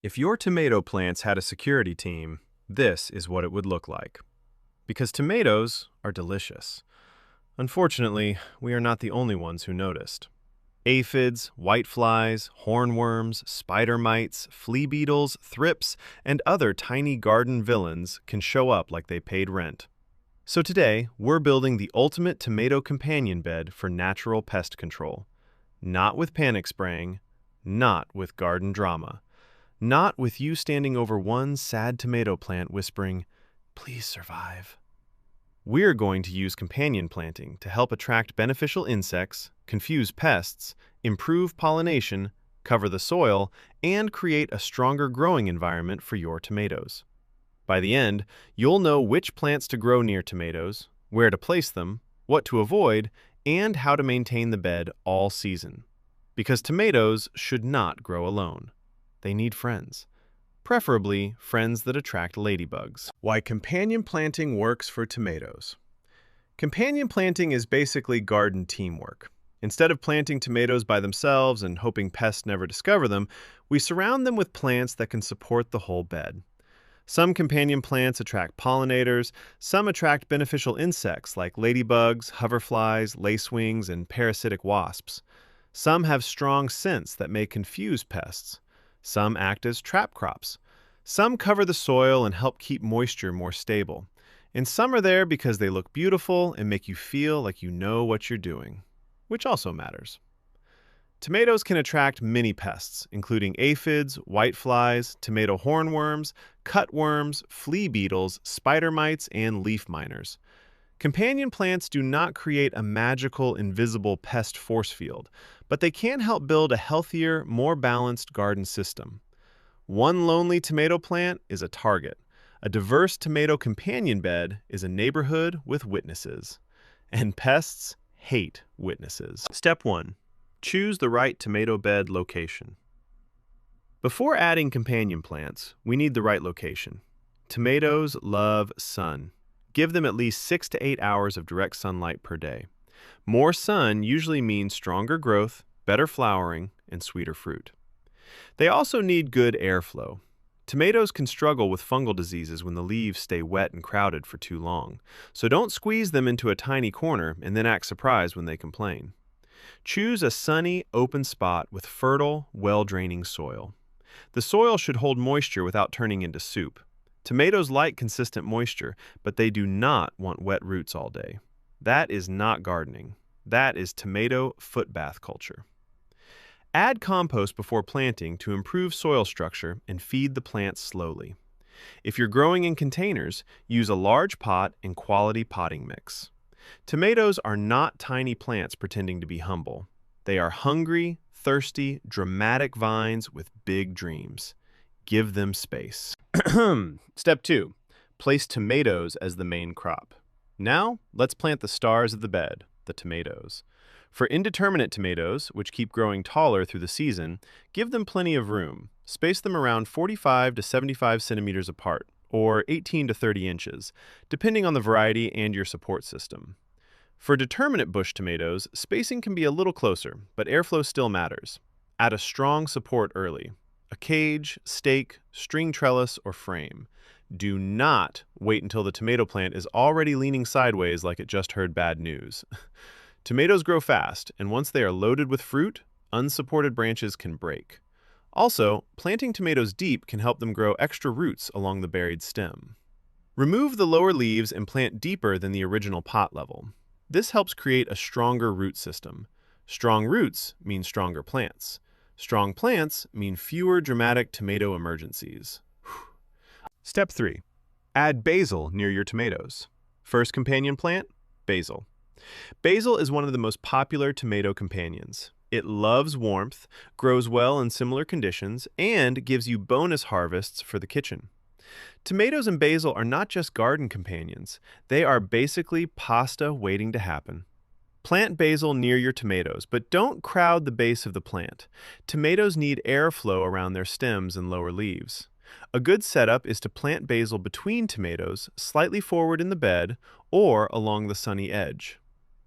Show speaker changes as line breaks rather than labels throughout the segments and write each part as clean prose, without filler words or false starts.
If your tomato plants had a security team, this is what it would look like. Because tomatoes are delicious. Unfortunately, we are not the only ones who noticed. Aphids, whiteflies, hornworms, spider mites, flea beetles, thrips, and other tiny garden villains can show up like they paid rent. So today, we're building the ultimate tomato companion bed for natural pest control. Not with panic spraying, not with garden drama. Not with you standing over one sad tomato plant whispering, "Please survive." We're going to use companion planting to help attract beneficial insects, confuse pests, improve pollination, cover the soil, and create a stronger growing environment for your tomatoes. By the end, you'll know which plants to grow near tomatoes, where to place them, what to avoid, and how to maintain the bed all season. Because tomatoes should not grow alone. They need friends, preferably friends that attract ladybugs. Why companion planting works for tomatoes. Companion planting is basically garden teamwork. Instead of planting tomatoes by themselves and hoping pests never discover them, we surround them with plants that can support the whole bed. Some companion plants attract pollinators, some attract beneficial insects like ladybugs, hoverflies, lacewings, and parasitic wasps. Some have strong scents that may confuse pests. Some act as trap crops. Some cover the soil and help keep moisture more stable. And some are there because they look beautiful and make you feel like you know what you're doing, which also matters. Tomatoes can attract many pests, including aphids, whiteflies, tomato hornworms, cutworms, flea beetles, spider mites, and leaf miners. Companion plants do not create a magical, invisible pest force field, but they can help build a healthier, more balanced garden system. One lonely tomato plant is a target. A diverse tomato companion bed is a neighborhood with witnesses. And pests hate witnesses. Step 1. Choose the right tomato bed location. Before adding companion plants, we need the right location. Tomatoes love sun. Give them at least 6 to 8 hours of direct sunlight per day. More sun usually means stronger growth, better flowering, and sweeter fruit. They also need good airflow. Tomatoes can struggle with fungal diseases when the leaves stay wet and crowded for too long, so don't squeeze them into a tiny corner and then act surprised when they complain. Choose a sunny, open spot with fertile, well-draining soil. The soil should hold moisture without turning into soup. Tomatoes like consistent moisture, but they do not want wet roots all day. That is not gardening. That is tomato footbath culture. Add compost before planting to improve soil structure and feed the plants slowly. If you're growing in containers, use a large pot and quality potting mix. Tomatoes are not tiny plants pretending to be humble. They are hungry, thirsty, dramatic vines with big dreams. Give them space. Step 2. Place tomatoes as the main crop. Now, let's plant the stars of the bed, the tomatoes. For indeterminate tomatoes, which keep growing taller through the season, give them plenty of room. Space them around 45 to 75 centimeters apart, or 18 to 30 inches, depending on the variety and your support system. For determinate bush tomatoes, spacing can be a little closer, but airflow still matters. Add a strong support early. A cage, stake, string trellis, or frame. Do not wait until the tomato plant is already leaning sideways like it just heard bad news. Tomatoes grow fast, and once they are loaded with fruit, unsupported branches can break. Also, planting tomatoes deep can help them grow extra roots along the buried stem. Remove the lower leaves and plant deeper than the original pot level. This helps create a stronger root system. Strong roots mean stronger plants. Strong plants mean fewer dramatic tomato emergencies. Step 3. Add basil near your tomatoes. First companion plant, basil. Basil is one of the most popular tomato companions. It loves warmth, grows well in similar conditions, and gives you bonus harvests for the kitchen. Tomatoes and basil are not just garden companions. They are basically pasta waiting to happen. Plant basil near your tomatoes, but don't crowd the base of the plant. Tomatoes need airflow around their stems and lower leaves. A good setup is to plant basil between tomatoes, slightly forward in the bed, or along the sunny edge.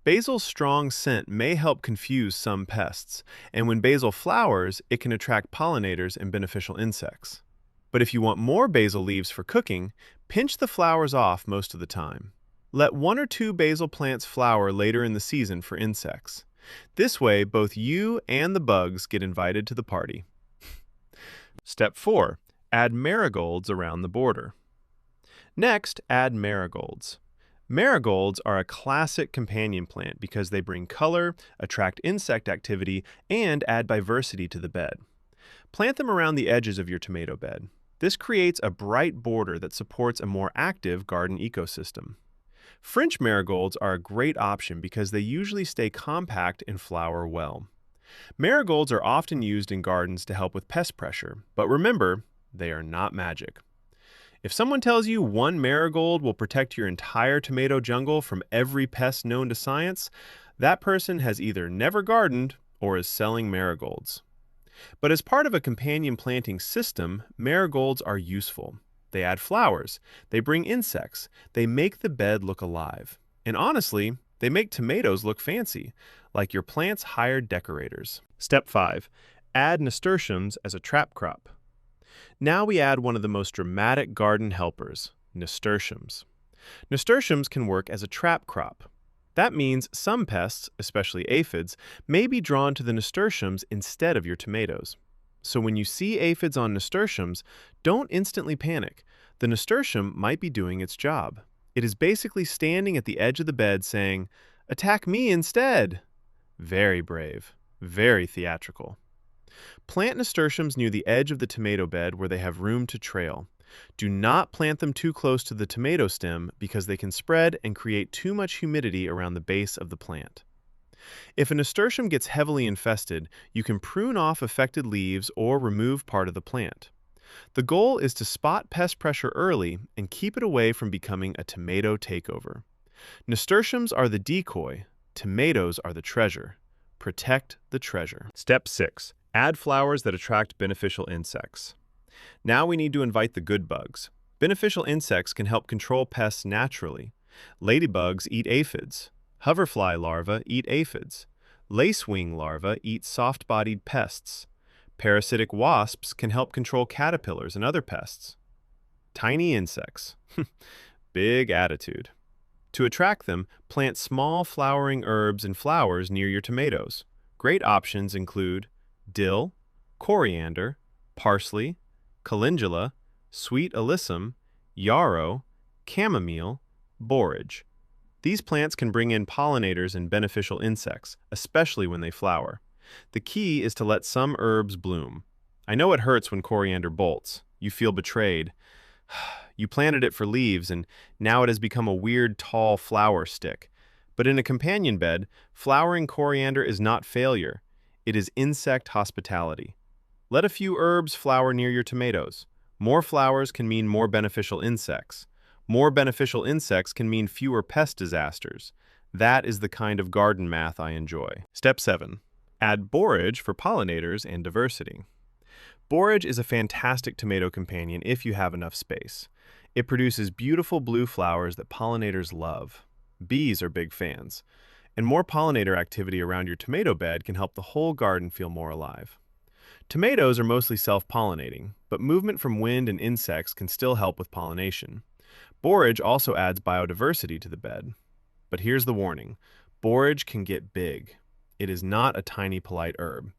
Basil's strong scent may help confuse some pests, and when basil flowers, it can attract pollinators and beneficial insects. But if you want more basil leaves for cooking, pinch the flowers off most of the time. Let one or two basil plants flower later in the season for insects. This way, both you and the bugs get invited to the party. Step 4. Add marigolds around the border. Next, add marigolds. Marigolds are a classic companion plant because they bring color, attract insect activity, and add diversity to the bed. Plant them around the edges of your tomato bed. This creates a bright border that supports a more active garden ecosystem. French marigolds are a great option because they usually stay compact and flower well. Marigolds are often used in gardens to help with pest pressure, but remember, they are not magic. If someone tells you one marigold will protect your entire tomato jungle from every pest known to science, that person has either never gardened or is selling marigolds. But as part of a companion planting system, marigolds are useful. They add flowers, they bring insects, they make the bed look alive. And honestly, they make tomatoes look fancy, like your plant's hired decorators. Step 5. Add nasturtiums as a trap crop. Now we add one of the most dramatic garden helpers, nasturtiums. Nasturtiums can work as a trap crop. That means some pests, especially aphids, may be drawn to the nasturtiums instead of your tomatoes. So when you see aphids on nasturtiums, don't instantly panic. The nasturtium might be doing its job. It is basically standing at the edge of the bed saying, "Attack me instead!" Very brave, very theatrical. Plant nasturtiums near the edge of the tomato bed where they have room to trail. Do not plant them too close to the tomato stem because they can spread and create too much humidity around the base of the plant. If a nasturtium gets heavily infested, you can prune off affected leaves or remove part of the plant. The goal is to spot pest pressure early and keep it away from becoming a tomato takeover. Nasturtiums are the decoy, tomatoes are the treasure. Protect the treasure. Step 6. Add flowers that attract beneficial insects. Now we need to invite the good bugs. Beneficial insects can help control pests naturally. Ladybugs eat aphids. Hoverfly larvae eat aphids. Lacewing larvae eat soft-bodied pests. Parasitic wasps can help control caterpillars and other pests. Tiny insects. Big attitude. To attract them, plant small flowering herbs and flowers near your tomatoes. Great options include dill, coriander, parsley, calendula, sweet alyssum, yarrow, chamomile, borage. These plants can bring in pollinators and beneficial insects, especially when they flower. The key is to let some herbs bloom. I know it hurts when coriander bolts. You feel betrayed. You planted it for leaves, and now it has become a weird, tall flower stick. But in a companion bed, flowering coriander is not failure. It is insect hospitality. Let a few herbs flower near your tomatoes. More flowers can mean more beneficial insects. More beneficial insects can mean fewer pest disasters. That is the kind of garden math I enjoy. Step 7. Add borage for pollinators and diversity. Borage is a fantastic tomato companion if you have enough space. It produces beautiful blue flowers that pollinators love. Bees are big fans. And more pollinator activity around your tomato bed can help the whole garden feel more alive. Tomatoes are mostly self-pollinating, but movement from wind and insects can still help with pollination. Borage also adds biodiversity to the bed. But here's the warning. Borage can get big. It is not a tiny, polite herb.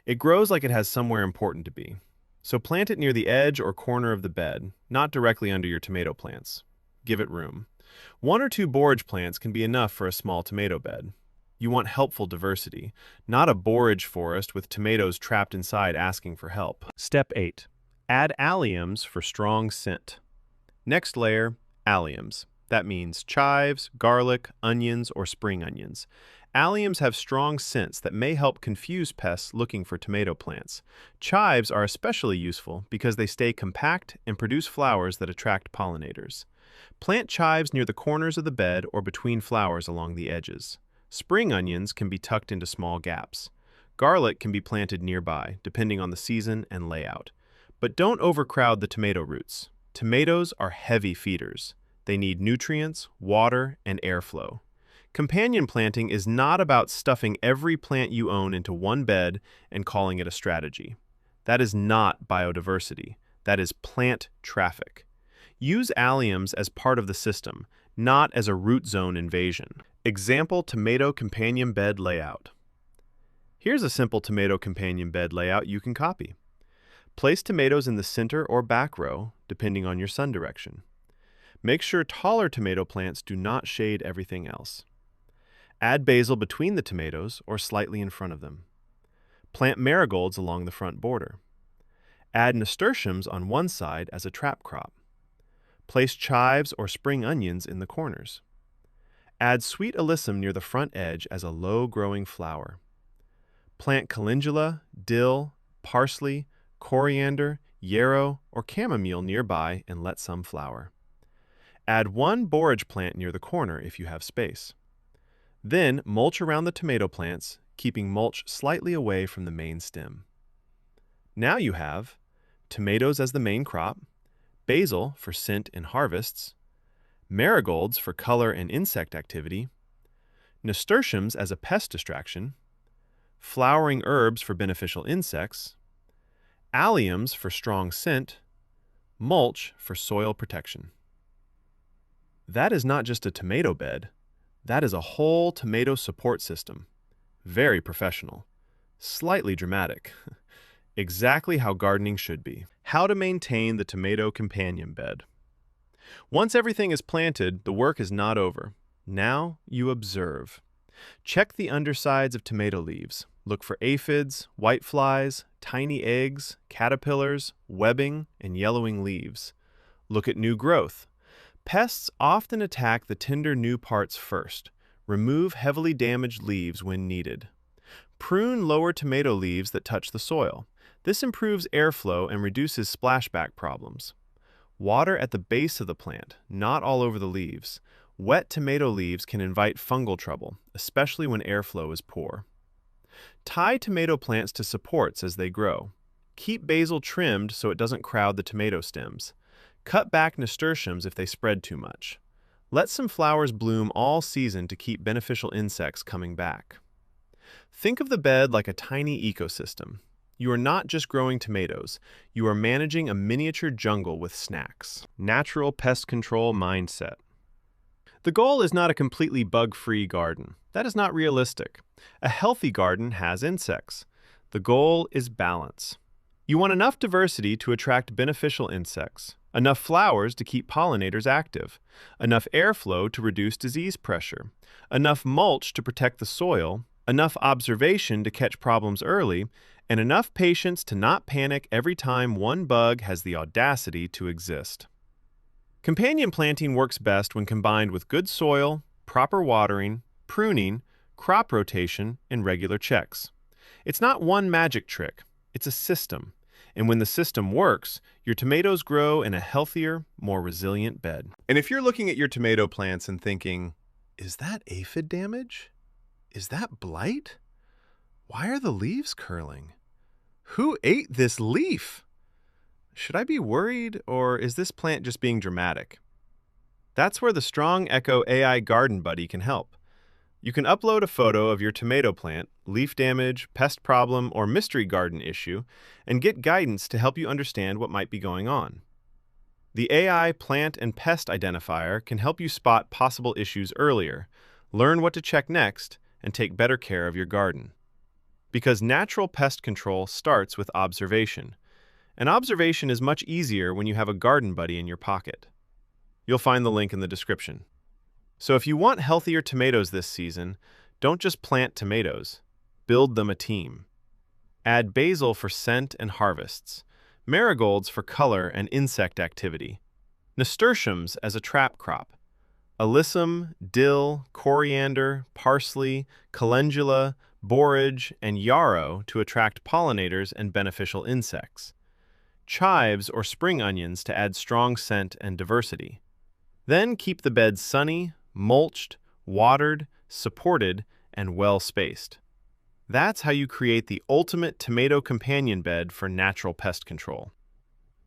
It grows like it has somewhere important to be. So plant it near the edge or corner of the bed, not directly under your tomato plants. Give it room. 1 or 2 borage plants can be enough for a small tomato bed. You want helpful diversity, not a borage forest with tomatoes trapped inside asking for help. Step 8. Add alliums for strong scent. Next layer, alliums. That means chives, garlic, onions, or spring onions. Alliums have strong scents that may help confuse pests looking for tomato plants. Chives are especially useful because they stay compact and produce flowers that attract pollinators. Plant chives near the corners of the bed or between flowers along the edges. Spring onions can be tucked into small gaps. Garlic can be planted nearby, depending on the season and layout. But don't overcrowd the tomato roots. Tomatoes are heavy feeders. They need nutrients, water, and airflow. Companion planting is not about stuffing every plant you own into one bed and calling it a strategy. That is not biodiversity. That is plant traffic. Use alliums as part of the system, not as a root zone invasion. Example tomato companion bed layout. Here's a simple tomato companion bed layout you can copy. Place tomatoes in the center or back row, depending on your sun direction. Make sure taller tomato plants do not shade everything else. Add basil between the tomatoes or slightly in front of them. Plant marigolds along the front border. Add nasturtiums on one side as a trap crop. Place chives or spring onions in the corners. Add sweet alyssum near the front edge as a low-growing flower. Plant calendula, dill, parsley, coriander, yarrow, or chamomile nearby and let some flower. Add one borage plant near the corner if you have space. Then mulch around the tomato plants, keeping mulch slightly away from the main stem. Now you have tomatoes as the main crop, basil for scent and harvests, marigolds for color and insect activity, nasturtiums as a pest distraction, flowering herbs for beneficial insects, alliums for strong scent, mulch for soil protection. That is not just a tomato bed. That is a whole tomato support system. Very professional. Slightly dramatic. Exactly how gardening should be. How to maintain the tomato companion bed. Once everything is planted, the work is not over. Now you observe. Check the undersides of tomato leaves. Look for aphids, whiteflies, tiny eggs, caterpillars, webbing, and yellowing leaves. Look at new growth. Pests often attack the tender new parts first. Remove heavily damaged leaves when needed. Prune lower tomato leaves that touch the soil. This improves airflow and reduces splashback problems. Water at the base of the plant, not all over the leaves. Wet tomato leaves can invite fungal trouble, especially when airflow is poor. Tie tomato plants to supports as they grow. Keep basil trimmed so it doesn't crowd the tomato stems. Cut back nasturtiums if they spread too much. Let some flowers bloom all season to keep beneficial insects coming back. Think of the bed like a tiny ecosystem. You are not just growing tomatoes, you are managing a miniature jungle with snacks. Natural pest control mindset. The goal is not a completely bug-free garden. That is not realistic. A healthy garden has insects. The goal is balance. You want enough diversity to attract beneficial insects, enough flowers to keep pollinators active, enough airflow to reduce disease pressure, enough mulch to protect the soil, enough observation to catch problems early, and enough patience to not panic every time one bug has the audacity to exist. Companion planting works best when combined with good soil, proper watering, pruning, crop rotation, and regular checks. It's not one magic trick, it's a system. And when the system works, your tomatoes grow in a healthier, more resilient bed. And if you're looking at your tomato plants and thinking, is that aphid damage? Is that blight? Why are the leaves curling? Who ate this leaf? Should I be worried, or is this plant just being dramatic? That's where the Strong Echo AI Garden Buddy can help. You can upload a photo of your tomato plant, leaf damage, pest problem, or mystery garden issue, and get guidance to help you understand what might be going on. The AI Plant and Pest Identifier can help you spot possible issues earlier, learn what to check next, and take better care of your garden. Because natural pest control starts with observation. And observation is much easier when you have a garden buddy in your pocket. You'll find the link in the description. So if you want healthier tomatoes this season, don't just plant tomatoes. Build them a team. Add basil for scent and harvests, marigolds for color and insect activity, nasturtiums as a trap crop, alyssum, dill, coriander, parsley, calendula, borage, and yarrow to attract pollinators and beneficial insects, chives or spring onions to add strong scent and diversity. Then keep the bed sunny, mulched, watered, supported, and well-spaced. That's how you create the ultimate tomato companion bed for natural pest control.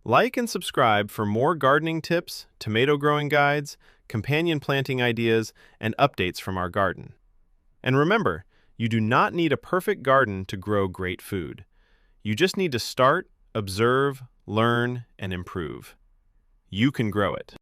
Like and subscribe for more gardening tips, tomato growing guides, companion planting ideas, and updates from our garden. And remember, you do not need a perfect garden to grow great food. You just need to start, observe, learn, and improve. You can grow it.